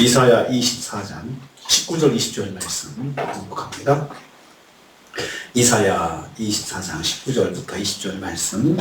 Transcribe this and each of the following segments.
이사야 24장 19절 20절 말씀 공독합니다. 이사야 24장 19절부터 20절 말씀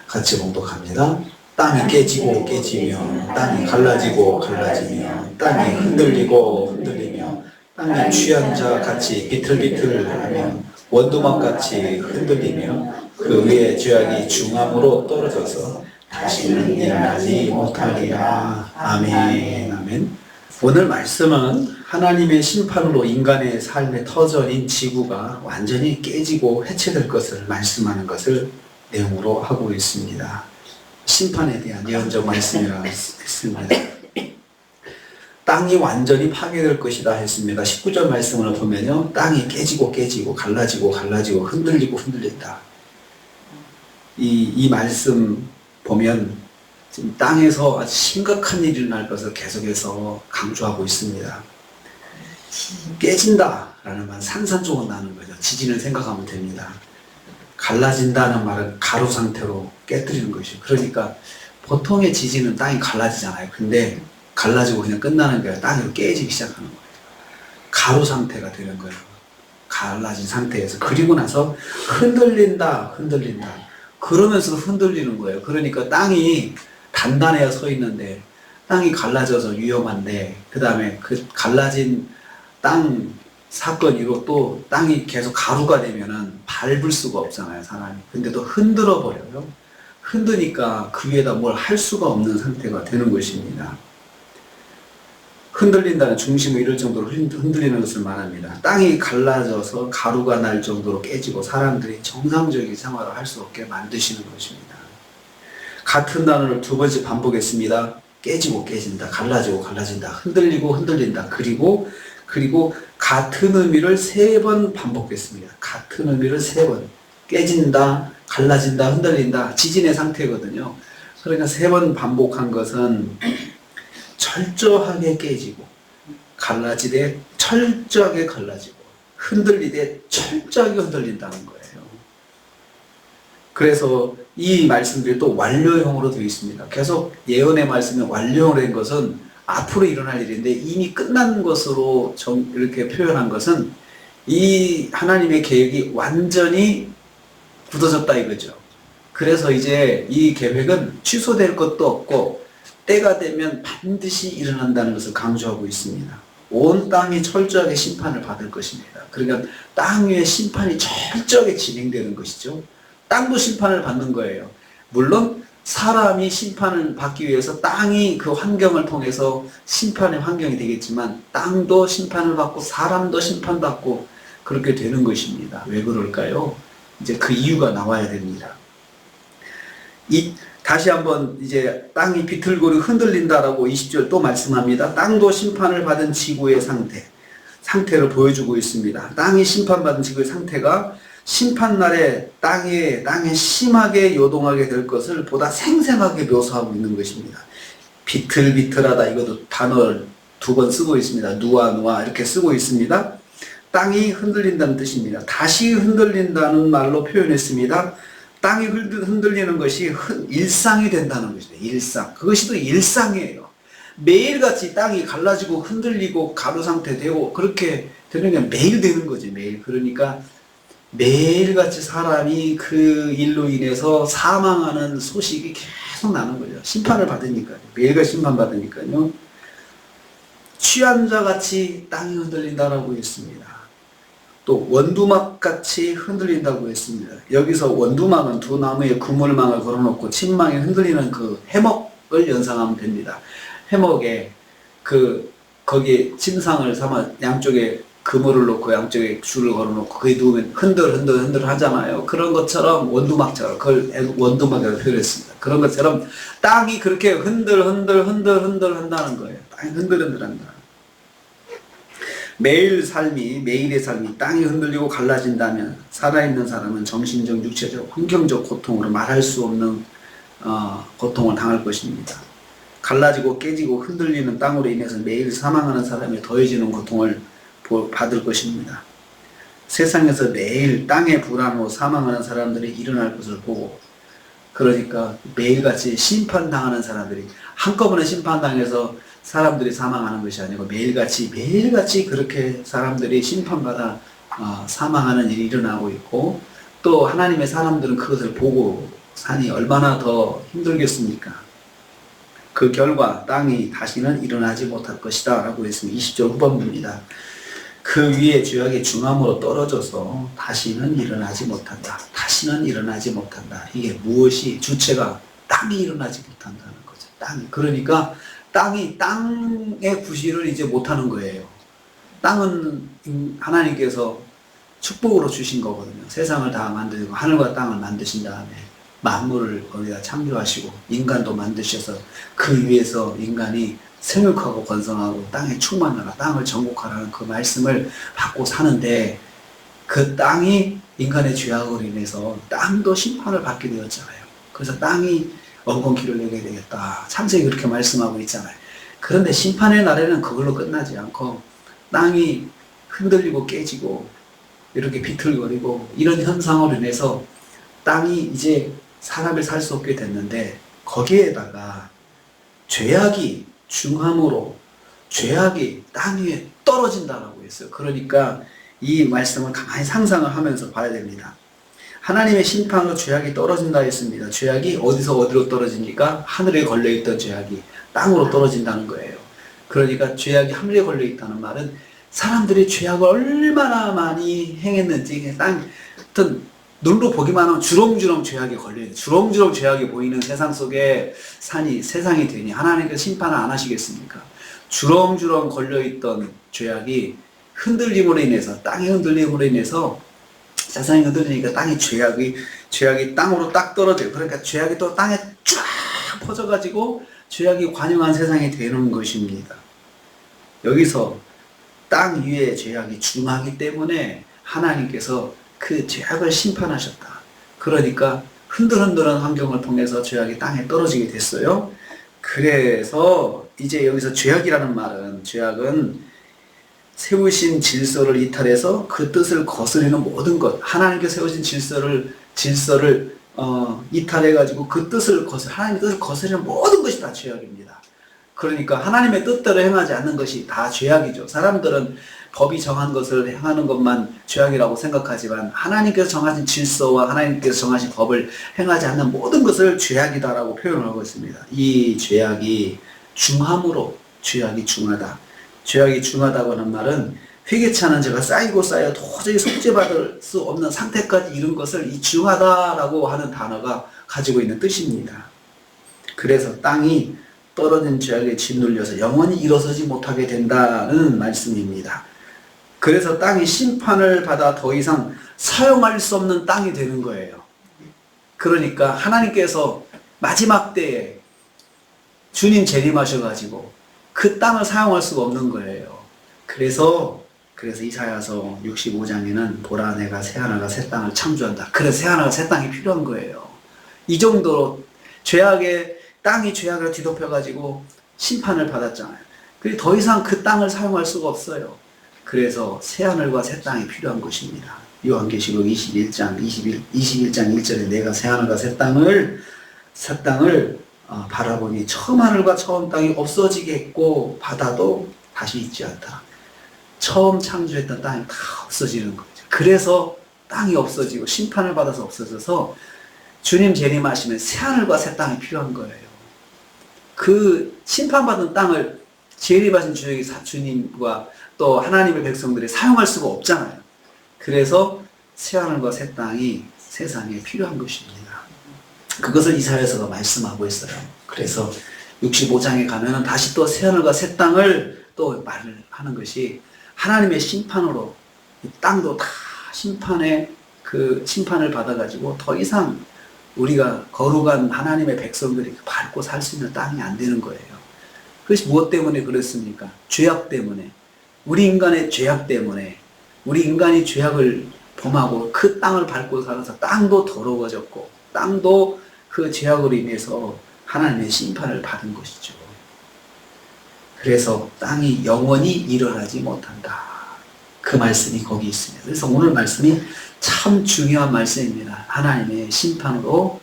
같이 공독합니다. 땅이 깨지고 깨지며 땅이 갈라지고 갈라지며 땅이 흔들리고 흔들리며 땅이 취한 자 같이 비틀비틀하며 원두막같이 흔들리며 그 위에 죄악이 중함으로 떨어져서 다시는 일어나지 못하리라. 아멘. 아멘. 오늘 말씀은 하나님의 심판으로 인간의 삶의 터전인 지구가 완전히 깨지고 해체될 것을 말씀하는 것을 내용으로 하고 있습니다. 심판에 대한 예언적 말씀이라고 했습니다. 땅이 완전히 파괴될 것이다 했습니다. 19절 말씀을 보면요, 땅이 깨지고 깨지고 갈라지고 갈라지고 흔들리고 흔들린다. 이 말씀 보면 지금 땅에서 아주 심각한 일이 일어날 것을 계속해서 강조하고 있습니다. 깨진다라는 말은 산산조각 나는 거죠. 지진을 생각하면 됩니다. 갈라진다는 말은 가루 상태로 깨뜨리는 것이죠. 그러니까 보통의 지진은 땅이 갈라지잖아요. 근데 갈라지고 그냥 끝나는 게 아니라 땅으로 깨지기 시작하는 거예요. 가루 상태가 되는 거예요. 갈라진 상태에서. 그리고 나서 흔들린다, 흔들린다. 그러면서도 흔들리는 거예요. 그러니까 땅이 단단해야 서 있는데 땅이 갈라져서 위험한데, 그 다음에 그 갈라진 땅 사건으로 또 땅이 계속 가루가 되면은 밟을 수가 없잖아요, 사람이. 근데 또 흔들어 버려요. 흔드니까 그 위에다 뭘 할 수가 없는 상태가 되는 것입니다. 흔들린다는 중심을 잃을 정도로 흔들리는 것을 말합니다. 땅이 갈라져서 가루가 날 정도로 깨지고 사람들이 정상적인 생활을 할 수 없게 만드시는 것입니다. 같은 단어를 두 번씩 반복했습니다. 깨지고 깨진다, 갈라지고 갈라진다, 흔들리고 흔들린다. 그리고 같은 의미를 세 번 반복했습니다. 같은 의미를 세 번. 깨진다, 갈라진다, 흔들린다. 지진의 상태거든요. 그러니까 세 번 반복한 것은 철저하게 깨지고, 갈라지되 철저하게 갈라지고, 흔들리되 철저하게 흔들린다는 거예요. 그래서 이 말씀들이 또 완료형으로 되어 있습니다. 계속 예언의 말씀이 완료형으로 된 것은 앞으로 일어날 일인데, 이미 끝난 것으로 이렇게 표현한 것은 이 하나님의 계획이 완전히 굳어졌다 이거죠. 그래서 이제 이 계획은 취소될 것도 없고 때가 되면 반드시 일어난다는 것을 강조하고 있습니다. 온 땅이 철저하게 심판을 받을 것입니다. 그러니까 땅 위에 심판이 철저하게 진행되는 것이죠. 땅도 심판을 받는 거예요. 물론 사람이 심판을 받기 위해서 땅이 그 환경을 통해서 심판의 환경이 되겠지만, 땅도 심판을 받고 사람도 심판받고 그렇게 되는 것입니다. 왜 그럴까요? 이제 그 이유가 나와야 됩니다. 다시 한번 이제 땅이 비틀거리고 흔들린다라고 20절 또 말씀합니다. 땅도 심판을 받은 지구의 상태를 보여주고 있습니다. 땅이 심판받은 지구의 상태가 심판날에 땅에 심하게 요동하게 될 것을 보다 생생하게 묘사하고 있는 것입니다. 비틀비틀하다, 이것도 단어를 두 번 쓰고 있습니다. 누아 이렇게 쓰고 있습니다. 땅이 흔들린다는 뜻입니다. 다시 흔들린다는 말로 표현했습니다. 땅이 흔들리는 것이 일상이 된다는 것입니다. 일상. 그것이 또 일상이에요. 매일같이 땅이 갈라지고 흔들리고 가루 상태 되고 그렇게 되는 게 매일 되는 거죠. 매일. 그러니까 매일같이 사람이 그 일로 인해서 사망하는 소식이 계속 나는 거죠. 심판을 받으니까요. 매일같이 심판받으니까요. 취한 자같이 땅이 흔들린다라고 했습니다. 또 원두막같이 흔들린다고 했습니다. 여기서 원두막은 두 나무에 그물망을 걸어놓고 침망에 흔들리는 그 해먹을 연상하면 됩니다. 해먹에 거기에 침상을 삼아 양쪽에 그물을 놓고 양쪽에 줄을 걸어놓고 거기 누우면 흔들 하잖아요. 그런 것처럼 원두막처럼, 그걸 원두막이라고 표현했습니다. 그런 것처럼 땅이 그렇게 흔들 한다는 거예요. 땅이 흔들 한다. 매일의 삶이 땅이 흔들리고 갈라진다면 살아있는 사람은 정신적, 육체적, 환경적 고통으로 말할 수 없는 고통을 당할 것입니다. 갈라지고 깨지고 흔들리는 땅으로 인해서 매일 사망하는 사람이 더해지는 고통을 받을 것입니다. 세상에서 매일 땅의 불안으로 사망하는 사람들이 일어날 것을 보고, 그러니까 매일같이 심판당하는 사람들이 한꺼번에 심판당해서 사람들이 사망하는 것이 아니고 매일같이 그렇게 사람들이 심판받아 사망하는 일이 일어나고 있고, 또 하나님의 사람들은 그것을 보고 사니 얼마나 더 힘들겠습니까? 그 결과 땅이 다시는 일어나지 못할 것이다 라고 했습니다. 20절 후반부입니다. 그 위에 죄악이 중함으로 떨어져서 다시는 일어나지 못한다. 다시는 일어나지 못한다. 이게 무엇이 주체가 땅이 일어나지 못한다는 거죠. 땅이. 그러니까 땅의 구실을 이제 못하는 거예요. 땅은 하나님께서 축복으로 주신 거거든요. 세상을 다 만들고 하늘과 땅을 만드신 다음에 만물을 거기다 창조하시고 인간도 만드셔서 그 위에서 인간이 생육하고 번성하고 땅에 충만하라, 땅을 정복하라는 그 말씀을 받고 사는데, 그 땅이 인간의 죄악으로 인해서 땅도 심판을 받게 되었잖아요. 그래서 땅이 엉겅퀴를 내게 되겠다. 창세기 그렇게 말씀하고 있잖아요. 그런데 심판의 날에는 그걸로 끝나지 않고 땅이 흔들리고 깨지고 이렇게 비틀거리고 이런 현상으로 인해서 땅이 이제 사람이 살 수 없게 됐는데, 거기에다가 죄악이 중함으로 죄악이 땅 위에 떨어진다라고 했어요. 그러니까 이 말씀을 가만히 상상을 하면서 봐야 됩니다. 하나님의 심판으로 죄악이 떨어진다 했습니다. 죄악이 어디서 어디로 떨어지니까 하늘에 걸려있던 죄악이 땅으로 떨어진다는 거예요. 그러니까 죄악이 하늘에 걸려있다는 말은 사람들이 죄악을 얼마나 많이 행했는지, 어떤 눈으로 보기만 하면 주렁주렁 죄악이 걸려있는, 주렁주렁 죄악이 보이는 세상 속에 세상이 되니 하나님께서 심판을 안 하시겠습니까? 주렁주렁 걸려있던 죄악이 흔들림으로 인해서, 땅의 흔들림으로 인해서 세상이 흔들리니까 죄악이 땅으로 딱 떨어져요. 그러니까 죄악이 또 땅에 쫙 퍼져가지고 죄악이 관영한 세상이 되는 것입니다. 여기서 땅 위에 죄악이 중하기 때문에 하나님께서 그 죄악을 심판하셨다. 그러니까 흔들흔들한 환경을 통해서 죄악이 땅에 떨어지게 됐어요. 그래서 이제 여기서 죄악이라는 말은, 죄악은 세우신 질서를 이탈해서 그 뜻을 거스르는 모든 것, 하나님께서 세우신 질서를 이탈해가지고 그 뜻을 하나님의 뜻을 거스르는 모든 것이 다 죄악입니다. 그러니까 하나님의 뜻대로 행하지 않는 것이 다 죄악이죠. 사람들은 법이 정한 것을 행하는 것만 죄악이라고 생각하지만 하나님께서 정하신 질서와 하나님께서 정하신 법을 행하지 않는 모든 것을 죄악이다라고 표현하고 있습니다. 이 죄악이 중함으로 죄악이 중하다. 죄악이 중하다고 하는 말은 회개치 않은 죄가 쌓이고 쌓여 도저히 속죄받을 수 없는 상태까지 이른 것을 이 중하다라고 하는 단어가 가지고 있는 뜻입니다. 그래서 땅이 떨어진 죄악에 짓눌려서 영원히 일어서지 못하게 된다는 말씀입니다. 그래서 땅이 심판을 받아 더 이상 사용할 수 없는 땅이 되는 거예요. 그러니까 하나님께서 마지막 때에 주님 재림하셔가지고 그 땅을 사용할 수가 없는 거예요. 그래서 이사야서 65장에는 보라 내가 새하늘과 새 땅을 창조한다. 그래서 새하늘과 새 땅이 필요한 거예요. 이 정도로 땅이 죄악을 뒤덮여가지고 심판을 받았잖아요. 그리고 더 이상 그 땅을 사용할 수가 없어요. 그래서 새하늘과 새 땅이 필요한 것입니다. 요한계시록 21장 1절에 내가 새하늘과 새 땅을 바라보니 처음 하늘과 처음 땅이 없어지게 했고 바다도 다시 있지 않다. 처음 창조했던 땅이 다 없어지는 거죠. 그래서 땅이 없어지고 심판을 받아서 없어져서 주님 재림하시면 새하늘과 새 땅이 필요한 거예요. 그 심판받은 땅을 재림하신 주님과 또 하나님의 백성들이 사용할 수가 없잖아요. 그래서 새하늘과 새 땅이 세상에 필요한 것입니다. 그것을 이사야서가 말씀하고 있어요. 그래서 65장에 가면은 다시 또 새하늘과 새 땅을 또 말을 하는 것이 하나님의 심판으로 이 땅도 다 심판을 받아가지고 더 이상 우리가 거룩한 하나님의 백성들이 밟고 살 수 있는 땅이 안 되는 거예요. 그것이 무엇 때문에 그렇습니까? 죄악 때문에. 우리 인간의 죄악 때문에. 우리 인간이 죄악을 범하고 그 땅을 밟고 살아서 땅도 더러워졌고 땅도 그 죄악으로 인해서 하나님의 심판을 받은 것이죠. 그래서 땅이 영원히 일어나지 못한다. 그 말씀이 거기 있습니다. 그래서 오늘 말씀이 참 중요한 말씀입니다. 하나님의 심판으로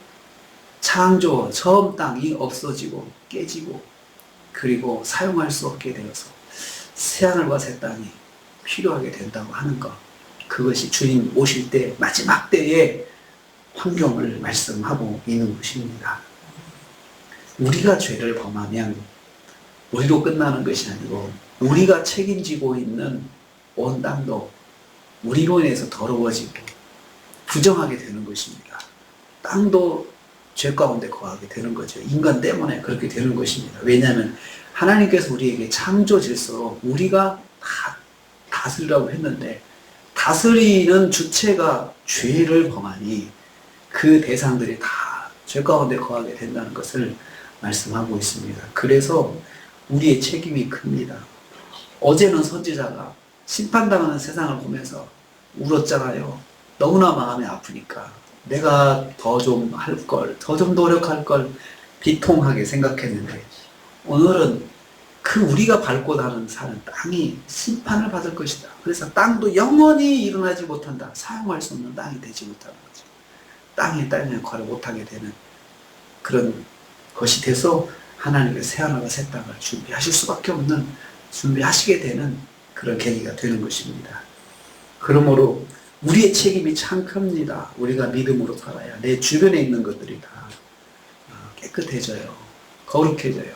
처음 땅이 없어지고 깨지고 그리고 사용할 수 없게 되어서 새하늘과 새 땅이 필요하게 된다고 하는 것, 그것이 주님 오실 때 마지막 때의 환경을 말씀하고 있는 것입니다. 우리가 죄를 범하면 우리로 끝나는 것이 아니고 우리가 책임지고 있는 온 땅도 우리로 인해서 더러워지고 부정하게 되는 것입니다. 땅도 죄 가운데 거하게 되는 거죠. 인간 때문에 그렇게 되는 것입니다. 왜냐하면 하나님께서 우리에게 창조 질서로 우리가 다 다스리라고 했는데 다스리는 주체가 죄를 범하니 그 대상들이 다 죄 가운데 거하게 된다는 것을 말씀하고 있습니다. 그래서 우리의 책임이 큽니다. 어제는 선지자가 심판당하는 세상을 보면서 울었잖아요. 너무나 마음이 아프니까 내가 더 좀 할 걸, 더 좀 노력할 걸 비통하게 생각했는데 오늘은 그 우리가 밟고 사는 땅이 심판을 받을 것이다. 그래서 땅도 영원히 일어나지 못한다. 사용할 수 없는 땅이 되지 못하는 거죠. 땅의 역할을 못하게 되는 그런 것이 돼서 하나님께서 새하늘과 새 땅을 준비하실 수밖에 없는, 준비하시게 되는 그런 계기가 되는 것입니다. 그러므로 우리의 책임이 참 큽니다. 우리가 믿음으로 살아야 내 주변에 있는 것들이 다 깨끗해져요. 거룩해져요.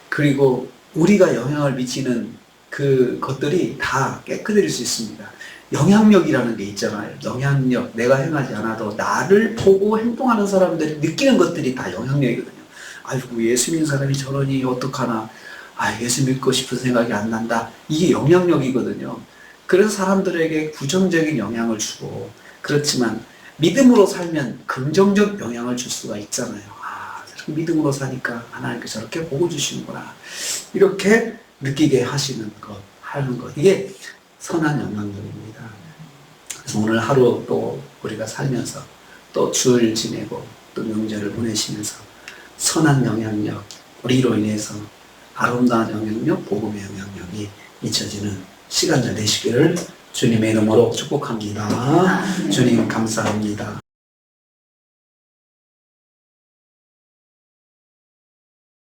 그리고 우리가 영향을 미치는 그 것들이 다 깨끗해질 수 있습니다. 영향력이라는 게 있잖아요. 영향력. 내가 행하지 않아도 나를 보고 행동하는 사람들이 느끼는 것들이 다 영향력이거든요. 아이고, 예수 믿는 사람이 저러니 어떡하나. 아, 예수 믿고 싶은 생각이 안 난다. 이게 영향력이거든요. 그래서 사람들에게 부정적인 영향을 주고, 그렇지만 믿음으로 살면 긍정적 영향을 줄 수가 있잖아요. 아, 믿음으로 사니까 하나님께서 저렇게 복을 주시는구나. 이렇게 느끼게 하시는 것, 하는 것. 이게 선한 영향력입니다. 그래서 오늘 하루 또 우리가 살면서 또 주일 지내고 또 명절을 보내시면서 선한 영향력, 우리로 인해서 아름다운 영향력, 복음의 영향력이 잊혀지는 시간들 되시기를 주님의 이름으로 축복합니다. 주님 감사합니다.